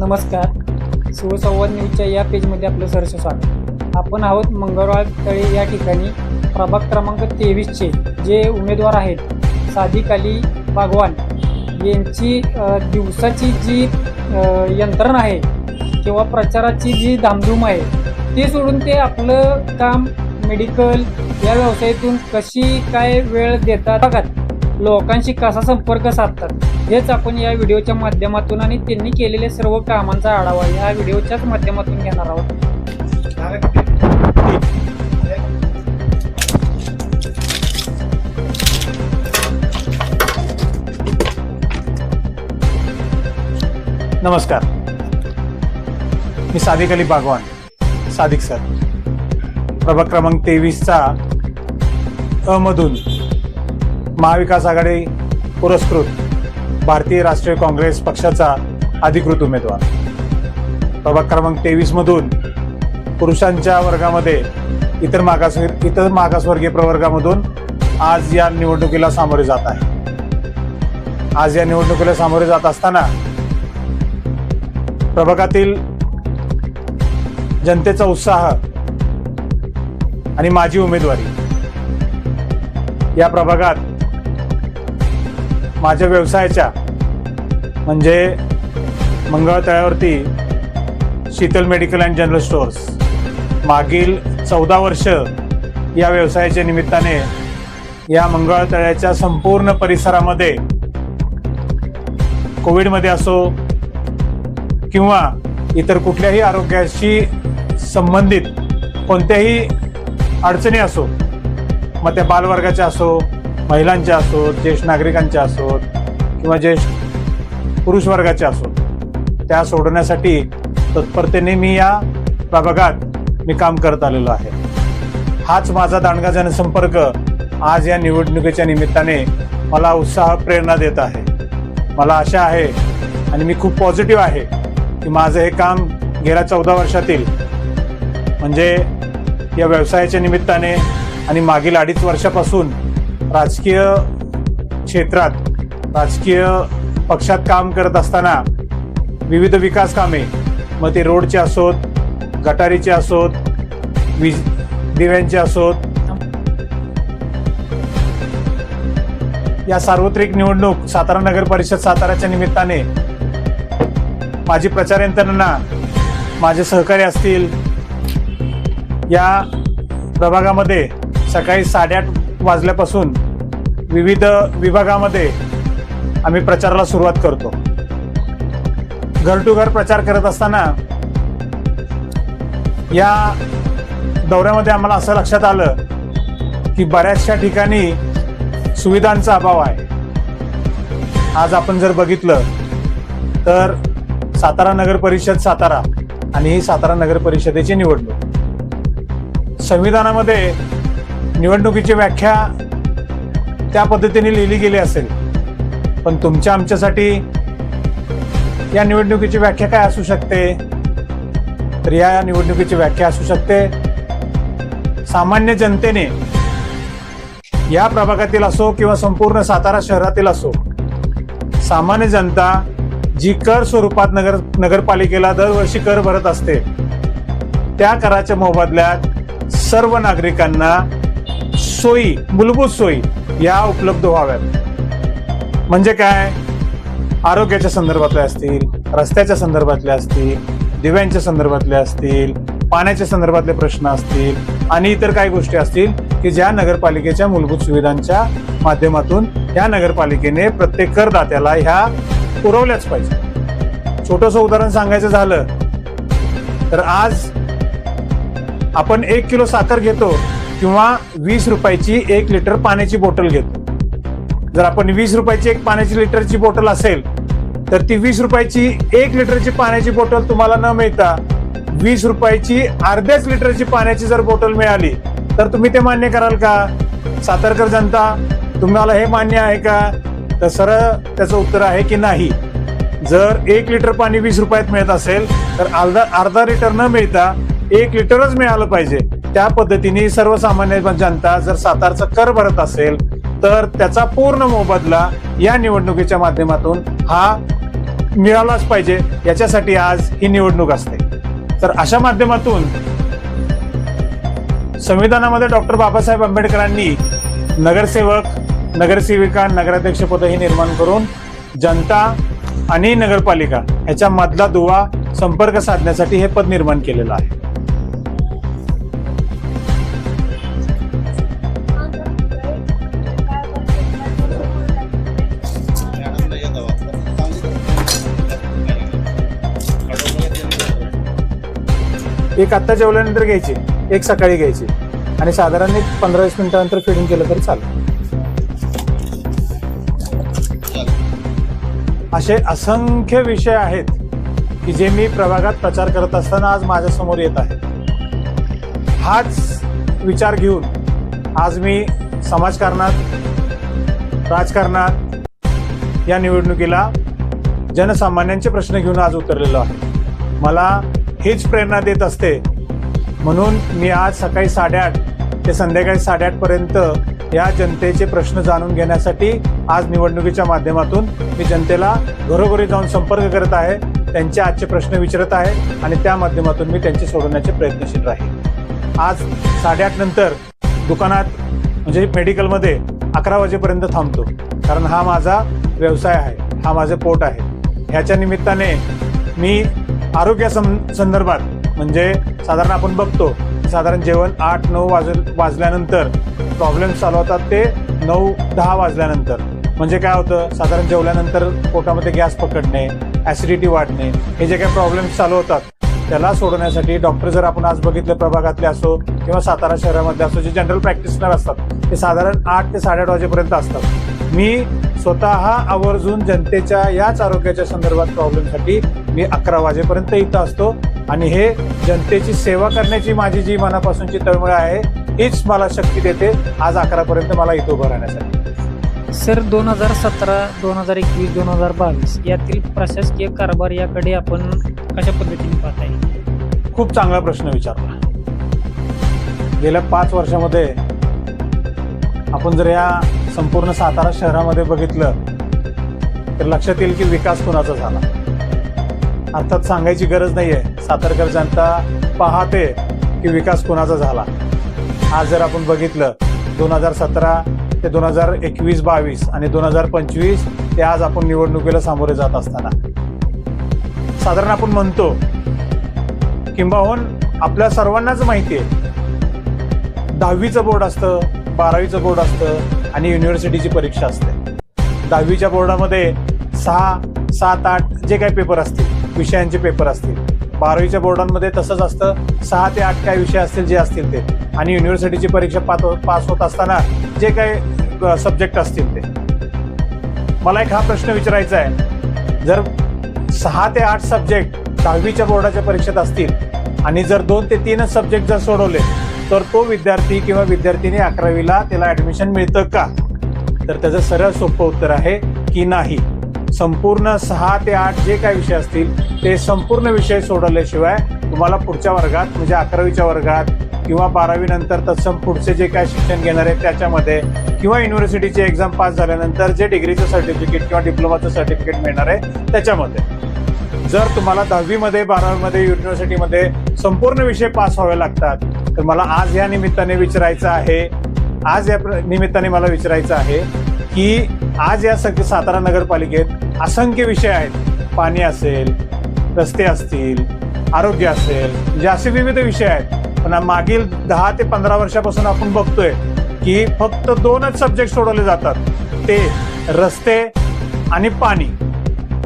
नमस्कार. शिवसंवाद न्यूजच्या या पेजमध्ये आपलं सहर्ष स्वागत. आपण आहोत मंगळवार तळे या ठिकाणी. प्रभाग क्रमांक 23चे जे उमेदवार आहेत सादिक अली बागवान यांची दिवसाची जी यंत्रणा आहे किंवा प्रचाराची जी धामधूम आहे ते सोडून ते आपलं काम मेडिकल या व्यवसायातून कशी काय वेळ देतात, बघत लोकांशी कसा संपर्क साधतात हेच आपण या व्हिडिओच्या माध्यमातून आणि त्यांनी केलेल्या सर्व कामांचा आढावा या व्हिडिओच्याच माध्यमातून घेणार आहोत. नमस्कार, मी सादिक अली बागवान. सादिक सर, प्रभाग क्रमांक 23चा अमधून महाविकास आघाडी पुरस्कृत भारतीय राष्ट्रीय काँग्रेस पक्षाचा अधिकृत उमेदवार. प्रभाग क्रमांक 23 मधून पुरुषांच्या वर्गामध्ये इतर मागासवर्गीय प्रवर्गामधून आज या निवडणुकीला सामोरे जात आहे. आज या निवडणुकीला सामोरे जात असताना प्रभागातील जनतेचा उत्साह आणि माझी उमेदवारी या प्रभागात माझ्या व्यवसायाच्या म्हणजे मंगळ तळ्यावरती Sheetal medical and general stores मागील 14 वर्ष या व्यवसायाच्या निमित्ताने या मंगळ तळ्याच्या संपूर्ण परिसरामध्ये कोविडमध्ये असो किंवा इतर कुठल्याही आरोग्याशी संबंधित कोणत्याही अडचणी असो, मग त्या बालवर्गाच्या असो, महिलांच्या असोत, ज्येष्ठ नागरिकांच्या असोत किंवा ज्येष्ठ पुरुष वर्गाच्या असोत, त्या सोडवण्यासाठी तत्परतेने मी या प्रभागात मी काम करत आलेलो आहे. हाच माझा दांडगा जनसंपर्क आज या निवडणुकीच्या निमित्ताने मला उत्साह प्रेरणा देत आहे. मला आशा आहे आणि मी खूप पॉझिटिव्ह आहे की माझं हे काम गेल्या 14 वर्षातील म्हणजे या व्यवसायाच्या निमित्ताने आणि मागील 2.5 वर्षापासून राजकीय क्षेत्रात राजकीय पक्षात काम करत असताना विविध विकास कामे, मग ते रोडचे असोत, गटारीचे असोत, दिव्यांचे असोत, या सार्वत्रिक निवडणूक सातारा नगर परिषद साताराच्या निमित्ताने माझी प्रचार यंत्रणा, माझे सहकारी असतील. या प्रभागामध्ये सकाळी 8:30 वाजल्यापासून विविध विभागामध्ये आम्ही प्रचाराला सुरुवात करतो. घर टू घर प्रचार करत असताना या दौऱ्यामध्ये आम्हाला असं लक्षात आलं की बऱ्याचशा ठिकाणी सुविधांचा अभाव आहे. आज आपण जर बघितलं तर सातारा नगर परिषद सातारा आणि ही सातारा नगर परिषदेची निवडणूक, संविधानामध्ये निवडणुकीची व्याख्या त्या पद्धतीने लिहिली गेली असेल, पण तुमच्या आमच्यासाठी या निवडणुकीची व्याख्या काय असू शकते? तर या निवडणुकीची व्याख्या असू शकते सामान्य जनतेने या प्रभागातील असो किंवा संपूर्ण सातारा शहरातील असो, सामान्य जनता जी कर स्वरूपात नगरपालिकेला दरवर्षी कर भरत असते, त्या कराच्या मोबदल्यात सर्व नागरिकांना सोयी, मूलभूत सोयी या उपलब्ध व्हाव्यात. म्हणजे काय? आरोग्याच्या संदर्भातल्या असतील, रस्त्याच्या संदर्भातल्या असतील, दिव्यांच्या संदर्भातल्या असतील, पाण्याच्या संदर्भातले प्रश्न असतील आणि इतर काही गोष्टी असतील की ज्या नगरपालिकेच्या मूलभूत सुविधांच्या माध्यमातून या नगरपालिकेने प्रत्येक करदात्याला ह्या पुरवल्याच पाहिजे. छोटंसं उदाहरण सांगायचं झालं तर आज आपण 1 किलो साखर घेतो किंवा 20 रुपयाची 1 लिटर पाण्याची बॉटल घेतो. जर आपण 20 रुपयाची एक पाण्याची लिटरची बॉटल असेल तर ती 20 रुपयाची 1 लिटरची पाण्याची बॉटल तुम्हाला न मिळता 20 रुपयाची अर्ध्याच लिटरची पाण्याची जर बॉटल मिळाली तर तुम्ही ते मान्य कराल का? सातारकर जनता, तुम्हाला हे मान्य आहे का? तर सरळ त्याचं उत्तर आहे की नाही. जर 1 लिटर पाणी 20 रुपयात मिळत असेल तर अर्धा लिटर न मिळता 1 लिटरच मिळालं पाहिजे. त्या पद्धतीने सर्वसामान्य जनता जर सातारचा कर भरत असेल तर त्याचा पूर्ण मोबदला या निवडणुकीच्या माध्यमातून हा मिळालाच पाहिजे, याच्यासाठी आज ही निवडणूक असते. तर अशा माध्यमातून संविधानामध्ये डॉक्टर बाबासाहेब आंबेडकरांनी नगरसेवक, नगरसेविका, नगराध्यक्ष पदही निर्माण करून जनता आणि नगरपालिका ह्याच्या मधला दुवा संपर्क साधण्यासाठी हे पद निर्माण केलेलं आहे. एक आत्ता जेवल्यानंतर घ्यायची, एक सकाळी घ्यायची आणि साधारण एक 15-20 मिनिटानंतर फिडिंग केलं तरी चालेल. असे असंख्य विषय आहेत की जे मी प्रभागात प्रचार करत असताना आज माझ्या समोर येत आहे. हाच विचार घेऊन आज मी समाजकारणात, राजकारणात या निवडणुकीला जनसामान्यांचे प्रश्न घेऊन आज उतरलेलो आहे. मला हीच प्रेरणा देत असते, म्हणून मी आज सकाळी 8:30 ते संध्याकाळी 8:30 पर्यंत या जनतेचे प्रश्न जाणून घेण्यासाठी आज निवडणुकीच्या माध्यमातून मी जनतेला घरोघरी जाऊन संपर्क करत आहे, त्यांचे आजचे प्रश्न विचारत आहे आणि त्या माध्यमातून मी त्यांचे सोडवण्याचे प्रयत्नशील राहील. आज 8:30 नंतर दुकानात म्हणजे मेडिकलमध्ये 11 वाजेपर्यंत थांबतो, कारण हा माझा व्यवसाय आहे, हा माझे पोट आहे. ह्याच्या निमित्ताने मी आरोग्या संदर्भात म्हणजे साधारण आपण बघतो साधारण जेवण 8-9 वाजल्यानंतर प्रॉब्लेम चालू होतात, ते 9-10 वाजल्यानंतर. म्हणजे काय होतं, साधारण जेवल्यानंतर पोटामध्ये गॅस पकडणे, ॲसिडिटी वाढणे, हे जे काही प्रॉब्लेम्स चालू होतात त्याला सोडवण्यासाठी डॉक्टर जर आपण आज बघितलं प्रभागातले असो किंवा सातारा शहरामधले असो, जे जनरल प्रॅक्टिशनर असतात ते साधारण 8 ते 8:30 वाजेपर्यंत असतात. मी स्वतः आवर्जून जनतेच्या याच आरोग्याच्या संदर्भात प्रॉब्लेमसाठी मी 11 वाजेपर्यंत इथं असतो आणि हे जनतेची सेवा करण्याची माझी जी मनापासूनची तळमळ आहे हीच मला शक्ती देते आज 11 पर्यंत मला इथं उभं राहण्यासाठी. सर, 2017, 2021, 2022 यातील प्रशासकीय कारभार याकडे आपण कशा पद्धतीने पाहताय? खूप चांगला प्रश्न विचारला. गेल्या 5 वर्षामध्ये आपण जर या संपूर्ण सातारा शहरामध्ये बघितलं तर लक्षात येईल की विकास कोणाचा झाला. अर्थात सांगायची गरज नाहीये, सातारकर जनता पाहते की विकास कोणाचा झाला. आज जर आपण बघितलं 2017 ते 2021-22 आणि 2025 ते आज आपण निवडणुकीला सामोरे जात असताना साधारण आपण म्हणतो, किंबहुना आपल्या सर्वांनाच माहिती आहे, 10वीचं बोर्ड असतं, 12वीचं बोर्ड असतं आणि युनिव्हर्सिटीची परीक्षा असते. 10वीच्या बोर्डामध्ये 6, 7, 8 जे काही पेपर असतील, विषयांचे पेपर असतील. 12वीच्या बोर्डांमध्ये तसंच असतं, 6 ते 8 काय विषय असतील जे असतील ते. आणि युनिव्हर्सिटीची परीक्षा पास होत असताना जे काही सब्जेक्ट असतील ते. मला एक हा प्रश्न विचारायचा आहे, जर 6 ते 8 सब्जेक्ट 10वीच्या बोर्डाच्या परीक्षेत असतील आणि जर 2 ते 3 सब्जेक्ट जर सोडवले तर तो विद्यार्थी किंवा विद्यार्थिनी 11वीला त्याला ऍडमिशन मिळतं का? तर त्याचं सरळ सोपं उत्तर आहे की नाही. संपूर्ण 6 ते 8 जे काही विषय असतील ते संपूर्ण विषय सोडवल्याशिवाय तुम्हाला पुढच्या वर्गात म्हणजे 11वीच्या वर्गात किंवा 12वी नंतर तत्सम पुढचे जे काय शिक्षण घेणार आहे त्याच्यामध्ये किंवा युनिव्हर्सिटीची एक्झाम पास झाल्यानंतर जे डिग्रीचं सर्टिफिकेट किंवा डिप्लोमाचं सर्टिफिकेट मिळणार आहे त्याच्यामध्ये जर तुम्हाला 10वीमध्ये 12वीमध्ये युनिव्हर्सिटीमध्ये संपूर्ण विषय पास व्हावे लागतात, तर मला आज या निमित्ताने विचारायचं आहे की आज या सातारा नगरपालिकेत असंख्य विषय आहेत. पाणी असेल, रस्ते असतील, आरोग्य असेल, म्हणजे असे विविध विषय आहेत. पण मागील 10 ते 15 वर्षापासून आपण बघतोय की फक्त 2च सब्जेक्ट सोडवले जातात, ते रस्ते आणि पाणी.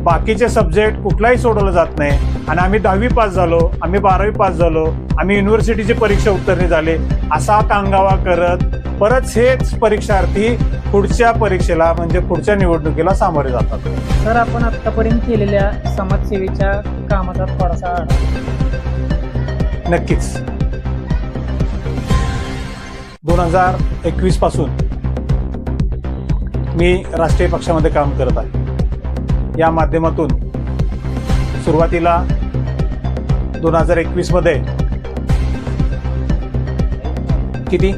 बाकीचे सब्जेक्ट कुठलाही सोडवलं जात नाही. आणि आम्ही 10वी पास झालो, आम्ही 12वी पास झालो, आम्ही युनिव्हर्सिटीची परीक्षा उत्तीर्ण झाले असा कांगावा करत परत हेच परीक्षार्थी पुढच्या परीक्षेला म्हणजे पुढच्या निवडणुकीला सामोरे जातात. सर, आपण आतापर्यंत केलेल्या समाजसेवेच्या कामाचा थोडासा नक्कीच 2021 पासून मी राष्ट्रीय पक्षामध्ये काम करत आहे. या माध्यमातून सुरुवातीला 2021 मध्ये किती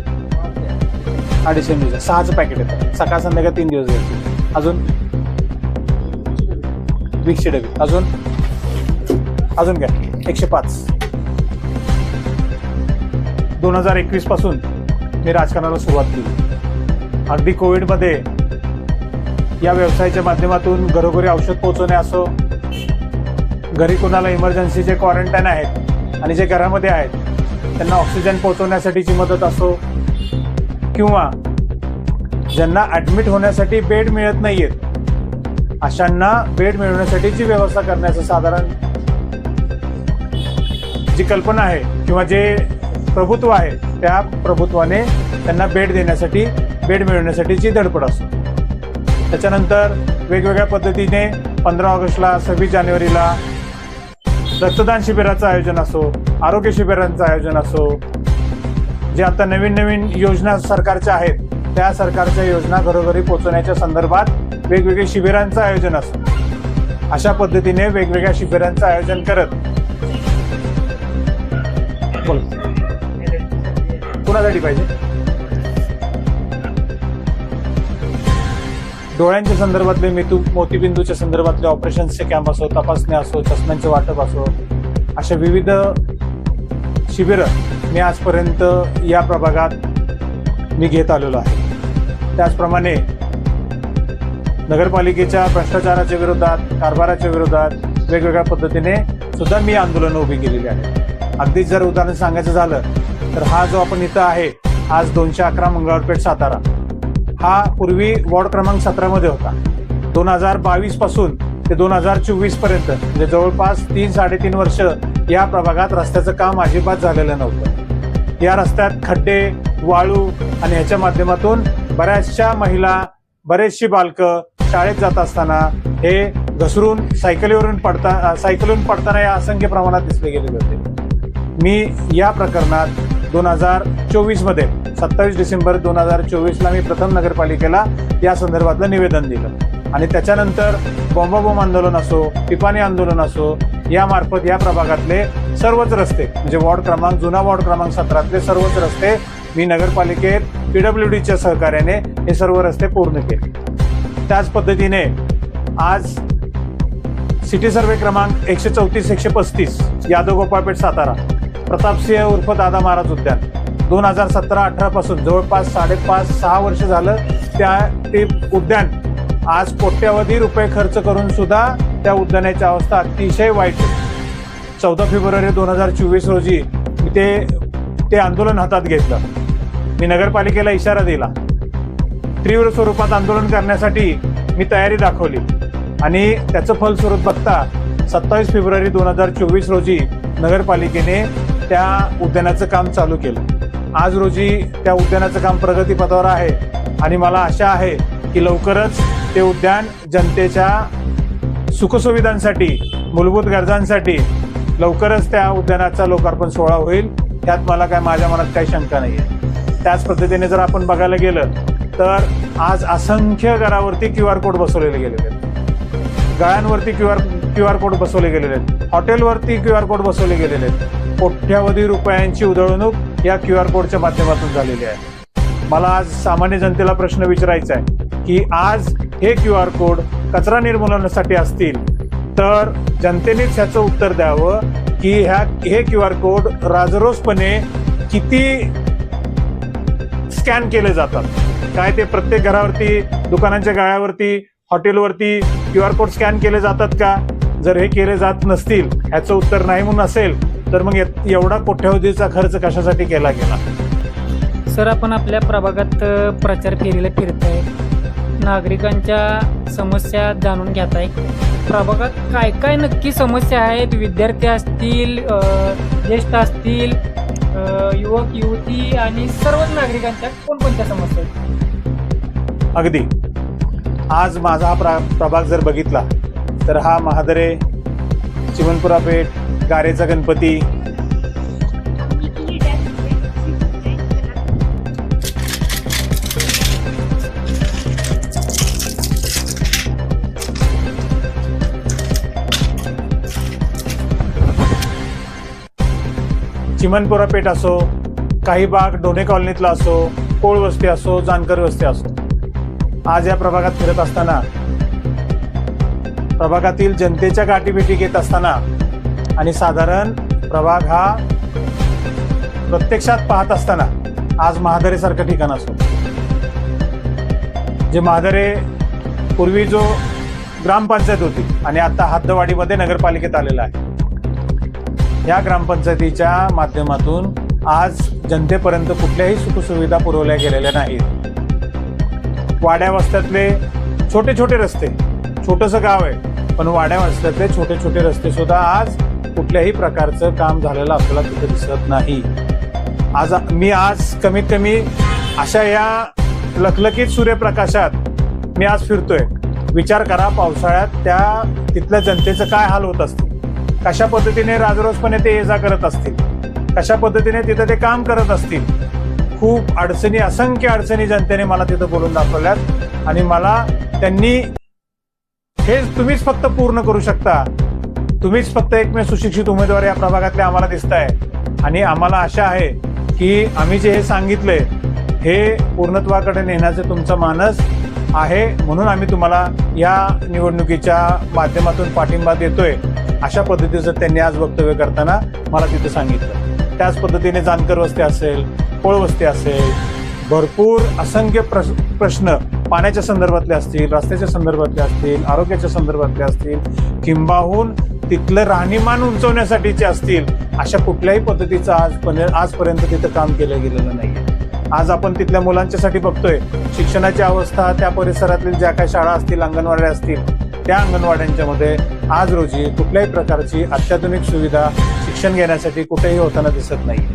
250 MG 6चं पॅकेट येतं, सकाळ संध्याकाळ 3 दिवस घ्यायचे. अजून विकशे डबे. अजून घ्या 105. 2021 पासून मी राजकारणाला सुरुवात केली. अगदी कोविडमध्ये या व्यवसायाच्या माध्यमातून घरोघरी औषध पोहोचवणे असो, घरी कोणाला इमर्जन्सीचे क्वारंटाईन आहेत आणि जे घरामध्ये आहेत त्यांना ऑक्सिजन पोहोचवण्यासाठीची मदत असो, किंवा ज्यांना ॲडमिट होण्यासाठी बेड मिळत नाहीयेत अशांना बेड मिळवण्यासाठीची व्यवस्था करण्याचं साधारण जी कल्पना आहे किंवा जे प्रभुत्व आहे त्या प्रभुत्वाने त्यांना बेड देण्यासाठी, बेड मिळवण्यासाठीची धडपड असो. त्याच्यानंतर वेगवेगळ्या पद्धतीने 15 ऑगस्टला, 26 जानेवारीला रक्तदान शिबिराचं आयोजन असो, आरोग्य शिबिरांचं आयोजन असो, जे आता नवीन योजना सरकारच्या आहेत त्या सरकारच्या योजना घरोघरी पोहोचवण्याच्या संदर्भात वेगवेगळे शिबिरांचं आयोजन असो, अशा पद्धतीने वेगवेगळ्या शिबिरांचं आयोजन करत कुणासाठी पाहिजे, डोळ्यांच्या संदर्भातले मोतीबिंदूच्या संदर्भातले ऑपरेशन्सचे कॅम्प असो, तपासण्या असो, चष्म्यांचे वाटप असो, अशा विविध शिबिरं मी आजपर्यंत या प्रभागात मी घेत आलेलो आहे. त्याचप्रमाणे नगरपालिकेच्या भ्रष्टाचाराच्या विरोधात, कारभाराच्या विरोधात वेगवेगळ्या पद्धतीने सुद्धा मी आंदोलनं उभी केलेली आहेत. अगदीच जर उदाहरण सांगायचं झालं तर हा जो आपण इथं आहे आज 211 मंगळवारपेठ सातारा, हा पूर्वी वॉर्ड क्रमांक 17 मध्ये होता. 2022 पासून ते 2024 पर्यंत म्हणजे जवळपास 3-3.5 वर्ष या प्रभागात रस्त्याचं काम अजिबात झालेलं नव्हतं. या रस्त्यात खड्डे, वाळू आणि ह्याच्या माध्यमातून बऱ्याचशा महिला, बरेचशी बालकं शाळेत जात असताना हे घसरून सायकलीवरून पडताना या असंख्य प्रमाणात दिसले गेलेले होते. मी या प्रकरणात 2024 मध्ये 27 डिसेंबर 2024ला मी प्रथम नगरपालिकेला या संदर्भातलं निवेदन दिलं आणि त्याच्यानंतर बॉम्बाबोम आंदोलन असो, पिपाणी आंदोलन असो, यामार्फत या प्रभागातले सर्वच रस्ते म्हणजे जुना वॉर्ड क्रमांक 17तले सर्वच रस्ते मी नगरपालिकेत PWDच्या सहकार्याने हे सर्व रस्ते पूर्ण केले. त्याच पद्धतीने आज सिटी सर्वे क्रमांक 134-135 यादव गोपाळपेठ सातारा, प्रतापसिंह उर्फ दादा महाराज उद्यान 2017-18 पासून जवळपास 5.5-6 वर्ष झालं ते उद्यान आज कोट्यवधी रुपये खर्च करून सुद्धा त्या उद्यानाची अवस्था अतिशय वाईट आहे. 14 फेब्रुवारी 2024 रोजी मी ते आंदोलन हातात घेतलं. मी नगरपालिकेला इशारा दिला, तीव्र स्वरूपात आंदोलन करण्यासाठी मी तयारी दाखवली आणि त्याचं फलस्वरूप बघता 27 फेब्रुवारी 2024 रोजी नगरपालिकेने त्या उद्यानाचं काम चालू केलं. आज रोजी त्या उद्यानाचं काम प्रगतीपथावर आहे आणि मला आशा आहे की लवकरच ते उद्यान जनतेच्या सुखसुविधांसाठी, मूलभूत गरजांसाठी लवकरच त्या उद्यानाचा लोकार्पण सोहळा होईल. त्यात माझ्या मनात काही शंका नाही आहे. त्याच पद्धतीने जर आपण बघायला गेलं तर आज असंख्य घरावरती QR कोड बसवलेले गेलेले आहेत, गळ्यांवरती QR कोड बसवले गेलेले आहेत, हॉटेलवरती QR कोड बसवले गेलेले आहेत. कोट्यवधी रुपयांची उधळवणूक या QR कोडच्या माध्यमातून झालेली आहे. मला आज सामान्य जनतेला प्रश्न विचारायचा आहे की आज हे QR कोड कचरा निर्मूलनासाठी असतील तर जनतेनेच ह्याचं उत्तर द्यावं की हे QR कोड राजरोसपणे किती स्कॅन केले जातात. काय ते प्रत्येक घरावरती, दुकानांच्या गाळ्यावरती, हॉटेलवरती QR कोड स्कॅन केले जातात का? जर हे केले जात नसतील, ह्याचं उत्तर नाही म्हणून असेल तर मग एवढा कोट्यवधीचा खर्च कशासाठी केला गेला? सर, आपण आपल्या प्रभागात प्रचार फेरीला फिरताय, नागरिकांच्या समस्या जाणून घेताय. प्रभागात काय काय नक्की समस्या आहेत? विद्यार्थी असतील, ज्येष्ठ असतील, युवक युवती आणि सर्वच नागरिकांच्या कोणकोणत्या समस्या आहेत? अगदी आज माझा हा प्रभाग जर बघितला तर हा महादरे, चिमनपुरा पेठ, गारेचा गणपती, चिमनपुरा पेठ असो, काही भाग डोणे कॉलनीतला असो, कोळ वस्ती असो, जानकर वस्ती असो, आज या प्रभागात फिरत असताना प्रभागातील जनतेच्या गाठीभेटी घेत असताना आणि साधारण प्रभाग हा प्रत्यक्षात पाहत असताना आज महादरेसारखं ठिकाण असो, जे महादरे पूर्वी जो ग्रामपंचायत होती आणि आता हद्दवाडीमध्ये नगरपालिकेत आलेला आहे, या ग्रामपंचायतीच्या माध्यमातून आज जनतेपर्यंत कुठल्याही सुखसुविधा पुरवल्या गेलेल्या नाहीत. वाड्या वस्त्यातले छोटे छोटे रस्ते, छोटंसं गाव आहे पण वाड्या वस्त्यातले छोटे छोटे रस्ते सुद्धा आज कुठल्याही प्रकारचं काम झालेलं आपल्याला तिथे दिसत नाही. आज कमीत कमी अशा या लखलखीत सूर्यप्रकाशात मी आज फिरतोय. विचार करा, पावसाळ्यात तिथल्या जनतेचं काय हाल होत असतील, कशा पद्धतीने राजरोसपणे ते ये जा करत असतील, कशा पद्धतीने तिथं ते काम करत असतील. खूप अडचणी, असंख्य अडचणी जनतेने मला तिथं बोलून दाखवल्यात आणि मला त्यांनी हे तुम्हीच फक्त पूर्ण करू शकता, तुम्हीच फक्त एकमेव सुशिक्षित उमेदवार या प्रभागातले आम्हाला दिसताय आणि आम्हाला आशा आहे की आम्ही जे हे सांगितलंय हे पूर्णत्वाकडे नेण्याचे तुमचा मानस आहे, म्हणून आम्ही तुम्हाला या निवडणुकीच्या माध्यमातून पाठिंबा देतोय. अशा पद्धतीचं त्यांनी आज वक्तव्य करताना मला तिथं सांगितलं. त्याच पद्धतीने जानकर वस्ती असेल, कोळ वस्ती असेल, भरपूर असंख्य प्रश्न पाण्याच्या संदर्भातले असतील, रस्त्याच्या संदर्भातले असतील, आरोग्याच्या संदर्भातले असतील, किंबाहून तिथलं राहणीमान उंचवण्यासाठीचे असतील, अशा कुठल्याही पद्धतीचं आजपर्यंत तिथं काम केलं गेलेलं नाहीये. आज आपण तिथल्या मुलांच्यासाठी बघतोय शिक्षणाची अवस्था, त्या परिसरातील ज्या काही शाळा असतील, अंगणवाड्या असतील, त्या अंगणवाड्यांच्या मध्ये आज रोजी कुठल्याही प्रकारची अत्याधुनिक सुविधा शिक्षण घेण्यासाठी कुठेही होताना दिसत नाही.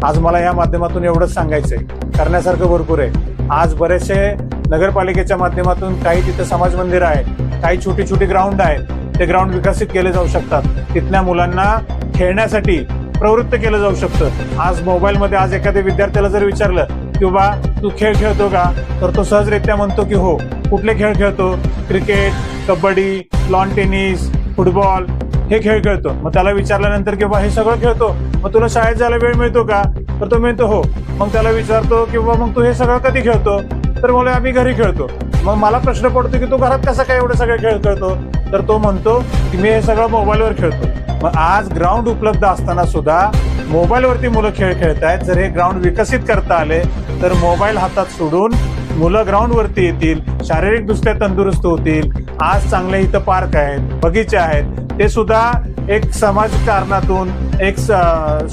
आज मला या माध्यमातून एवढंच सांगायचंय, करण्यासारखं भरपूर आहे. आज बरेचसे नगरपालिकेच्या माध्यमातून काही तिथं समाज मंदिर आहेत, काही छोटी छोटी ग्राउंड आहेत, ते ग्राउंड विकसित केले जाऊ शकतात. तिथल्या मुलांना खेळण्यासाठी प्रवृत्त केलं जाऊ शकतं. आज मोबाईलमध्ये आज एखाद्या विद्यार्थ्याला जर विचारलं की बाबा तू खेळ खेळतो का, तर तो सहजरित्या म्हणतो की हो. कुठले खेळ खेळतो? Cricket, kabaddi, lawn tennis, football हे खेळ खेळतो. मग त्याला विचारल्यानंतर की बाबा हे सगळं खेळतो, मग तुला शाळेत जायला वेळ मिळतो का, तर तो म्हणतो हो. मग त्याला विचारतो की बाबा मग तू हे सगळं कधी खेळतो, तर मला आम्ही घरी खेळतो. मग मला प्रश्न पडतो की तू घरात कसा काय एवढे सगळे खेळ खेळतो, तर तो म्हणतो की मी हे सगळं मोबाईलवर खेळतो. मग आज ग्राउंड उपलब्ध असताना सुद्धा मोबाईलवरती मुलं खेळ खेळतायत. जर हे ग्राउंड विकसित करता आले तर मोबाईल हातात सोडून मुलं ग्राउंडवरती येतील, शारीरिकदृष्ट्या तंदुरुस्त होतील. आज चांगले इथं पार्क आहेत, बगीचे आहेत, ते सुद्धा एक समाजकारणातून, एक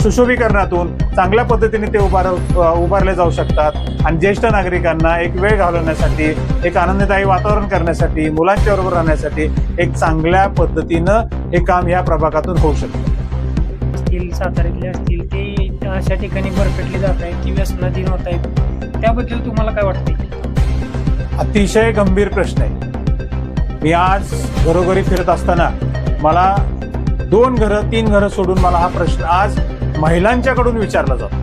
सुशोभीकरणातून चांगल्या पद्धतीने ते उभारले जाऊ शकतात. आणि ज्येष्ठ नागरिकांना एक वेळ घालवण्यासाठी, एक आनंददायी वातावरण करण्यासाठी, मुलांच्या बरोबर राहण्यासाठी एक चांगल्या पद्धतीनं हे काम या प्रभागातून होऊ शकतं. साताऱ्यातले असतील ते अशा ठिकाणी भरकटले जात आहेत की व्यसनाधीन होत आहेत, त्याबद्दल तुम्हाला काय वाटते? अतिशय गंभीर प्रश्न आहे. मी आज घरोघरी फिरत असताना मला 2 घरं 3 घरं सोडून मला हा प्रश्न आज महिलांच्याकडून विचारला जातो.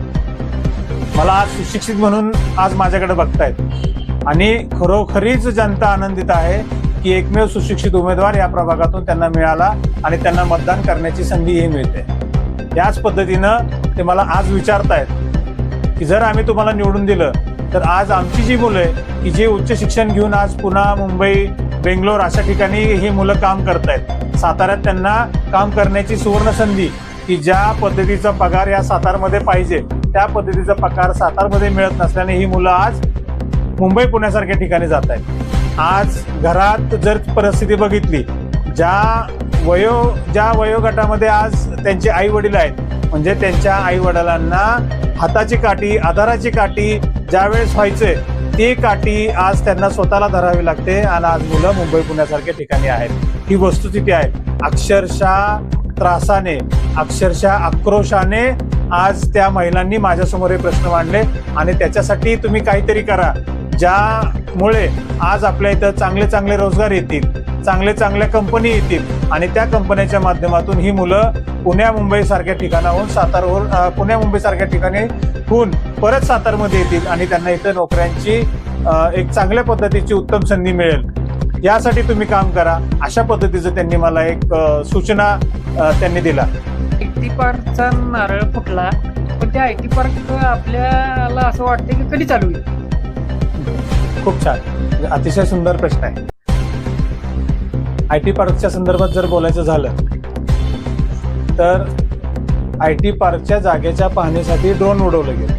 मला आज सुशिक्षित म्हणून आज माझ्याकडे बघतायत आणि खरोखरीच जनता आनंदित आहे की एकमेव सुशिक्षित उमेदवार या प्रभागातून त्यांना मिळाला आणि त्यांना मतदान करण्याची संधीही मिळते. याच पद्धतीनं ते मला आज विचारतायत की जर आम्ही तुम्हाला निवडून दिलं तर आज आमची जी मुलं आहे की जे उच्च शिक्षण घेऊन आज पुणे, मुंबई, बेंगलोर अशा ठिकाणी ही मुलं काम करतायत, साताऱ्यात त्यांना काम करण्याची सुवर्ण संधी की ज्या पद्धतीचा पगार या सातारमध्ये पाहिजे त्या पद्धतीचा पगार सातारमध्ये मिळत नसल्याने ही मुलं आज मुंबई, पुण्यासारख्या ठिकाणी जात आहेत. आज घरात जर परिस्थिती बघितली, ज्या वयोगटामध्ये आज त्यांचे आई वडील आहेत, म्हणजे त्यांच्या आई वडिलांना हाताची काठी, आधाराची काठी ज्यावेळेस व्हायचे ती काठी आज त्यांना स्वतःला धरावी लागते आणि आज मुलं मुंबई, पुण्यासारख्या ठिकाणी आहेत. ही वस्तुस्थिती आहे. अक्षरशः त्रासाने, अक्षरशः आक्रोशाने आज त्या महिलांनी माझ्यासमोर हे प्रश्न मांडले आणि त्याच्यासाठी तुम्ही काहीतरी करा ज्यामुळे आज आपल्या इथं चांगले चांगले रोजगार येतील, चांगल्या कंपनी येतील आणि त्या कंपन्याच्या माध्यमातून ही मुलं पुण्या, मुंबई सारख्या ठिकाणाहून पुण्या, मुंबई सारख्या ठिकाणी होऊन परत सातारमध्ये येतील आणि त्यांना इथं नोकऱ्यांची एक चांगल्या पद्धतीची उत्तम संधी मिळेल. यासाठी तुम्ही काम करा. अशा पद्धतीचं त्यांनी मला एक सूचना त्यांनी दिला. IT पार्कचा नारळ फुटला, पण त्या IT पार्क आपल्याला असं वाटतं की कधी चालू होईल? खूप छान, अतिशय सुंदर प्रश्न आहे. IT पार्कच्या संदर्भात जर बोलायचं झालं तर IT पार्कच्या जागेच्या पाहणीसाठी ड्रोन उडवलं गेलं.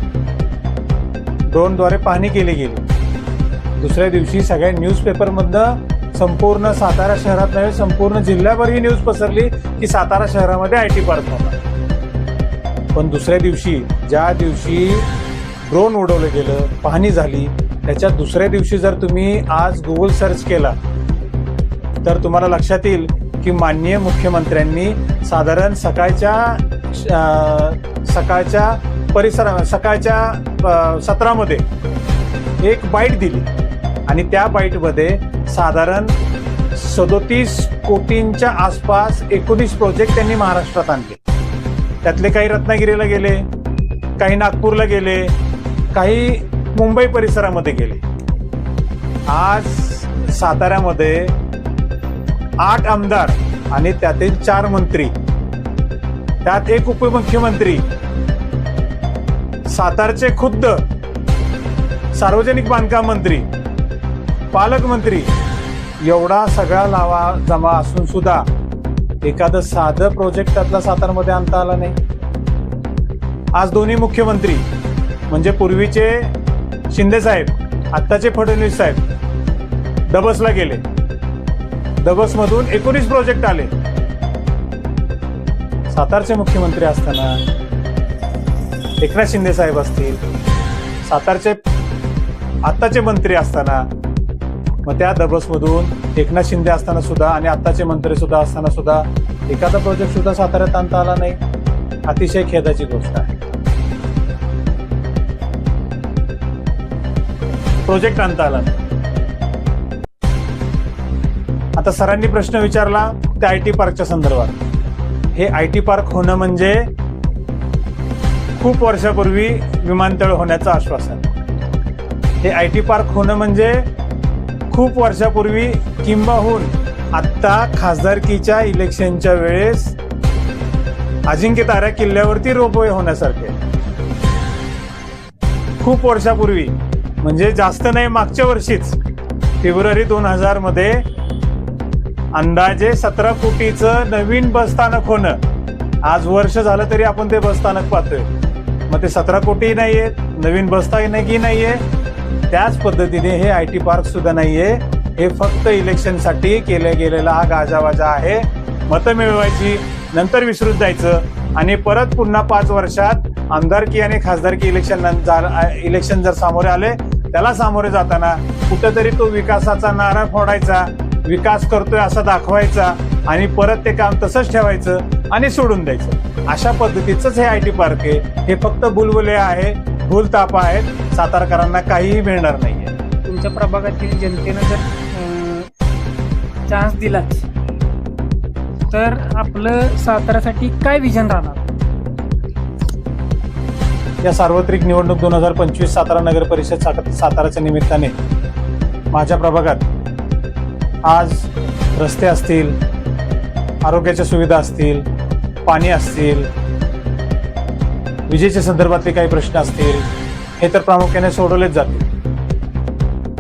ड्रोनद्वारे पाहणी केली गेली. दुसऱ्या दिवशी सगळ्या न्यूजपेपरमधनं संपूर्ण सातारा शहरात नव्हे संपूर्ण जिल्ह्याभर ही न्यूज पसरली की सातारा शहरामध्ये IT पार्क होता. पण दुसऱ्या दिवशी ज्या दिवशी ड्रोन उडवलं गेलं, पाहणी झाली, त्याच्या दुसऱ्या दिवशी जर तुम्ही आज गुगल सर्च केला तर तुम्हाला लक्षात येईल की माननीय मुख्यमंत्र्यांनी साधारण सकाळच्या सत्रामध्ये एक बाईट दिली आणि त्या बाईटमध्ये साधारण 37 कोटींच्या आसपास 19 प्रोजेक्ट त्यांनी महाराष्ट्रात आणले. त्यातले काही रत्नागिरीला गेले, काही नागपूरला गेले, काही मुंबई परिसरामध्ये गेले. आज साताऱ्यामध्ये 8 आमदार आणि त्यातील 4 मंत्री, त्यात एक उपमुख्यमंत्री, सातारचे खुद्द सार्वजनिक बांधकाम मंत्री, पालकमंत्री, एवढा सगळा लावा जमा असून सुद्धा एखादं साधं प्रोजेक्ट त्यातला सातारमध्ये आणता आला नाही. आज दोन्ही मुख्यमंत्री म्हणजे पूर्वीचे शिंदे साहेब, आत्ताचे फडणवीस साहेब दबसला गेले. दबसमधून 19 प्रोजेक्ट आले. सातारचे मुख्यमंत्री असताना एकनाथ शिंदे साहेब असतील, सातारचे आत्ताचे मंत्री असताना, मग त्या दबसमधून एकनाथ शिंदे असताना सुद्धा आणि आत्ताचे मंत्री सुद्धा असताना सुद्धा एखादा प्रोजेक्ट सुद्धा साताऱ्यात आणता आला नाही. अतिशय खेदाची गोष्ट आहे. प्रोजेक्ट आणता आला नाही. आता सरांनी प्रश्न विचारला त्या IT पार्कच्या संदर्भात. हे IT पार्क होणं म्हणजे खूप वर्षापूर्वी विमानतळ होण्याचं आश्वासन. हे IT पार्क होणं म्हणजे खूप वर्षापूर्वी किंबहुन आत्ता खासदारकीच्या इलेक्शनच्या वेळेस अजिंक्यतारा किल्ल्यावरती रोपवे होण्यासारखे. खूप वर्षापूर्वी म्हणजे जास्त नाही, मागच्या वर्षीच फेब्रुवारी 2000 मध्ये अंदाजे 17 कोटीचं नवीन बसस्थानक होणं. आज वर्ष झालं तरी आपण ते बसस्थानक पाहतोय. मग ते 17 कोटी नाहीये, नवीन बसस्थानकही नाहीये. त्याच पद्धतीने हे IT पार्क सुद्धा नाहीये. हे फक्त इलेक्शनसाठी केलं गेलेला हा गाजावाजा आहे. मतं मिळवायची, नंतर विसरून जायचं आणि परत पुन्हा 5 वर्षात आमदारकी आणि खासदारकी इलेक्शन जर सामोरे आले, त्याला सामोरे जाताना कुठंतरी तो विकासाचा नारा फोडायचा, विकास करतोय असा दाखवायचा आणि परत ते काम तसंच ठेवायचं आणि सोडून द्यायचं. अशा पद्धतीचंच हे IT पार्क आहे. हे फक्त बुलबुले आहे, भूलतापा आहेत. सातारकरांना काहीही मिळणार नाहीये. तुमच्या प्रभागातील जनतेनं जर चान्स दिलाच तर आपलं साताऱ्यासाठी काय विजन राहणार? या सार्वत्रिक निवडणूक 2025 सातारा नगर परिषद साताराच्या निमित्ताने माझ्या प्रभागात आज रस्ते असतील, आरोग्याच्या सुविधा असतील, पाणी असतील, विजेच्या संदर्भातले काही प्रश्न असतील, हे तर प्रामुख्याने सोडवलेच जातील.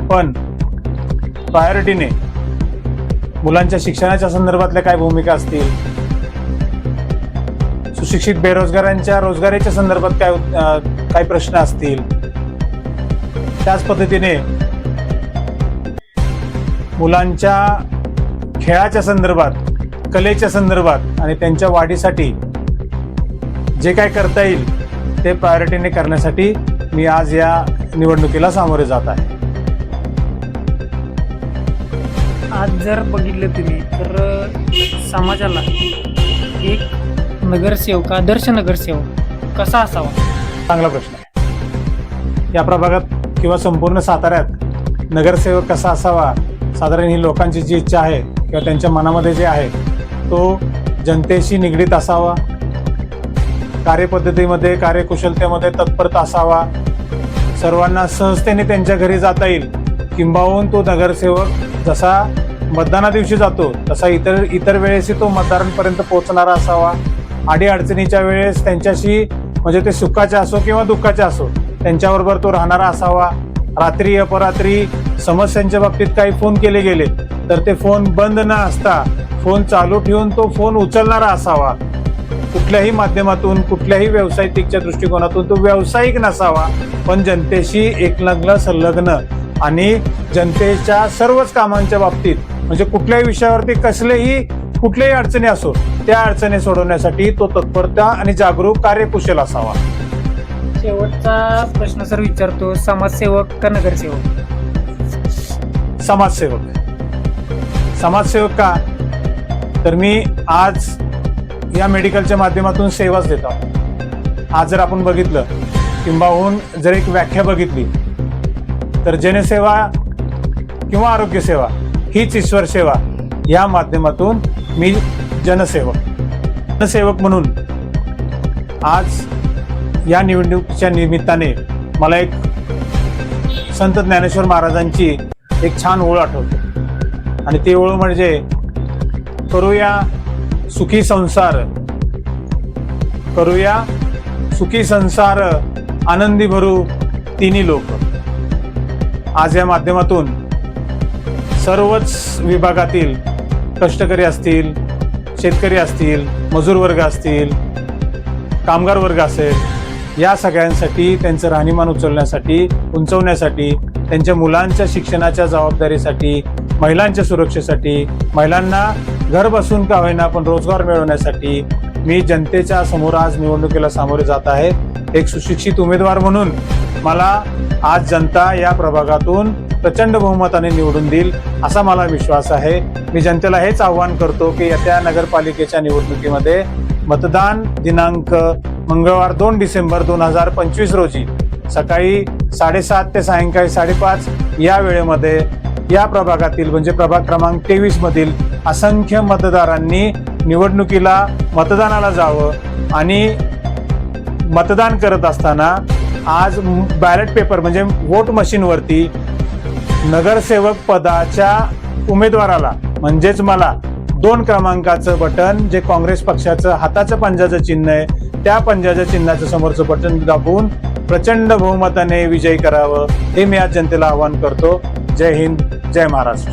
पण प्रायोरिटीने मुलांच्या शिक्षणाच्या संदर्भातल्या काय भूमिका असतील, सुशिक्षित बेरोजगारांच्या रोजगाराच्या संदर्भात काय प्रश्न असतील, त्याच पद्धतीने मुलांच्या खेळाच्या संदर्भात, कलेच्या संदर्भात आणि त्यांच्या वाढीसाठी जे काय करता येईल ते प्रायोरिटीने करण्यासाठी मी आज या निवडणुकीला सामोरे जात आहे. आज जर बघितलं तुम्ही तर समाजाला एक नगरसेवक, आदर्श नगरसेवक कसा असावा? चांगला प्रश्न आहे. या प्रभागात किंवा संपूर्ण साताऱ्यात नगरसेवक कसा असावा, साधारण ही लोकांची जी इच्छा आहे किंवा त्यांच्या मनामध्ये जे आहे तो जनतेशी निगडीत असावा, कार्यपद्धतीमध्ये, कार्यकुशलतेमध्ये तत्परता असावा, सर्वांना सहजतेने त्यांच्या घरी जाता येईल, किंबहुना तो नगरसेवक जसा मतदाना दिवशी जातो तसा इतर वेळेसही तो मतदारांपर्यंत पोहोचणारा असावा. अडीअडचणीच्या वेळेस त्यांच्याशी, म्हणजे ते सुखाच्या असो किंवा दुःखाच्या असो, त्यांच्याबरोबर तो राहणारा असावा. रात्री अपरात्री समस्यांच्या बाबतीत काही फोन केले गेले तर ते फोन बंद न असता फोन चालू ठेवून तो फोन उचलणारा असावा. कुठल्याही माध्यमातून कुठल्याही व्यावसायिकच्या दृष्टिकोनातून तो व्यावसायिक नसावा, पण जनतेशी एकलग्न संलग्न आणि जनतेच्या सर्वच कामांच्या बाबतीत म्हणजे कुठल्याही विषयावरती कुठल्याही अडचणी असो त्या अडचणी सोडवण्यासाठी तो तत्परता आणि जागरूक कार्यकुशल असावा. शेवटचा प्रश्न सर विचारतो, समाजसेवक का नगरसेवक? समाजसेवक का? तर मी आज या मेडिकलच्या माध्यमातून सेवाच देतो. आज जर आपण बघितलं किंबाहून जर एक व्याख्या बघितली तर जनसेवा किंवा आरोग्य सेवा हीच ईश्वर सेवा, या माध्यमातून मी जनसेवक म्हणून आज या निवडणुकीच्या निमित्ताने मला एक संत ज्ञानेश्वर महाराजांची एक छान ओळ आठवते आणि ती ओळ म्हणजे करूया सुखी संसार आनंदी भरू तिन्ही लोक. आज या माध्यमातून सर्वच विभागातील कष्टकरी असतील, शेतकरी असतील, मजूर वर्ग असतील, कामगार वर्ग असेल, या सगळ्यांसाठी त्यांचं राहणीमान उंचवण्यासाठी, त्यांच्या मुलांच्या शिक्षणाच्या जबाबदारीसाठी, महिलांच्या सुरक्षेसाठी, महिलांना घर बसून का होईना पण रोजगार मिळवण्यासाठी मी जनतेच्या समोर आज निवडणुकीला सामोरे जात आहे. एक सुशिक्षित उमेदवार म्हणून मला आज जनता या प्रभागातून प्रचंड बहुमताने निवडून देईल असा मला विश्वास आहे. मी जनतेला हेच आव्हान करतो की येत्या नगरपालिकेच्या निवडणुकीमध्ये मतदान दिनांक मंगळवार 2 डिसेंबर 2025 रोजी सकाळी 7:30 ते सायंकाळी 5:30 या वेळेमध्ये या प्रभागातील म्हणजे प्रभाग क्रमांक 23 मधील असंख्य मतदारांनी निवडणुकीला मतदानाला जावं आणि मतदान करत असताना आज बॅलेट पेपर म्हणजे वोट मशीनवरती नगरसेवक पदाच्या उमेदवाराला म्हणजेच मला 2 क्रमांकाचं बटन जे काँग्रेस पक्षाचं हाताचं पंजाचं चिन्ह आहे त्या पंजाच्या चिन्हाचं समोरचं बटन दाबून प्रचंड बहुमताने विजयी करावं हे मी आज जनतेला आवाहन करतो. जय हिंद, जय महाराष्ट्र.